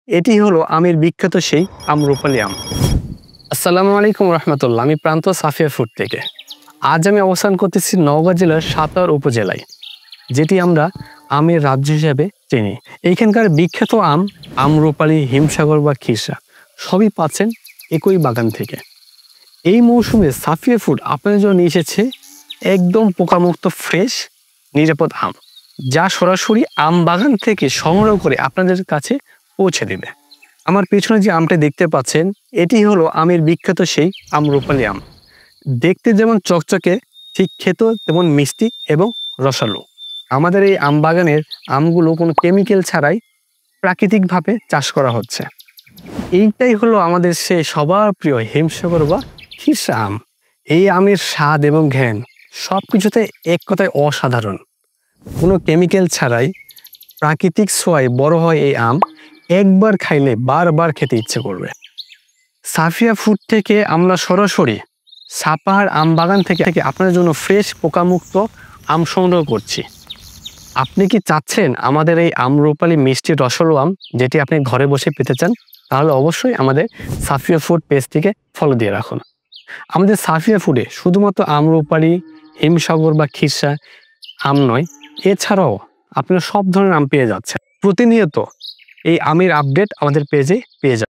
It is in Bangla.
এটি হলো আমের বিখ্যাত সেই আম্রপালি আম। আসসালামু আলাইকুম রহমতুল্লাহ। আমি প্রান্ত সাফিয়া ফুড থেকে। আজ আমি অবস্থান করতেছি নওগাঁ জেলার সাতার উপজেলায়, যেটি আমরা আমের রাজ্য হিসাবে চিনি। এইখানকার বিখ্যাত আম আম্রপালি, হিমসাগর বা খিরসা সবই পাচ্ছেন একই বাগান থেকে। এই মৌসুমে সাফিয়া ফুড আপনাদের জন্য নিয়ে এসেছে একদম পোকামুক্ত ফ্রেশ নিরাপদ আম, যা সরাসরি আম বাগান থেকে সংগ্রহ করে আপনাদের কাছে পৌঁছে দেবে। আমার পেছনে যে আমটা দেখতে পাচ্ছেন, এটি হলো আমের বিখ্যাত সেই আম্রপালি আম। দেখতে যেমন চকচকে, ঠিক খেতে তেমন মিষ্টি এবং রসালো। আমাদের এই আম বাগানের আমগুলো কোনো কেমিক্যাল ছাড়াই প্রাকৃতিকভাবে চাষ করা হচ্ছে। এইটাই হলো আমাদের সে সবার প্রিয় হিমসাগর বা খিরসা আম। এই আমের স্বাদ এবং ঘ্রাণ সব কিছুতে এক কথায় অসাধারণ। কোনো কেমিক্যাল ছাড়াই প্রাকৃতিক ছোঁয়ায় বড় হয় এই আম। একবার খাইলে বারবার খেতে ইচ্ছে করবে। সাফিয়া ফুড থেকে আমরা সরাসরি সাপাহার আম বাগান থেকে আপনার জন্য ফ্রেশ পোকামুক্ত আম সংগ্রহ করছি। আপনি কি চাচ্ছেন আমাদের এই আম্রপালি মিষ্টি রসালো আম যেটি আপনি ঘরে বসে পেতে চান? তাহলে অবশ্যই আমাদের সাফিয়া ফুড পেজটিকে ফলো দিয়ে রাখুন। আমাদের সাফিয়া ফুডে শুধুমাত্র আম্রপালি, হিমসাগর বা খিরসা আম নয়, এছাড়াও আপনারা সব ধরনের আম পেয়ে যাচ্ছেন। প্রতিনিয়ত এই আমের আপডেট আমাদের পেজে পেয়ে যাবেন।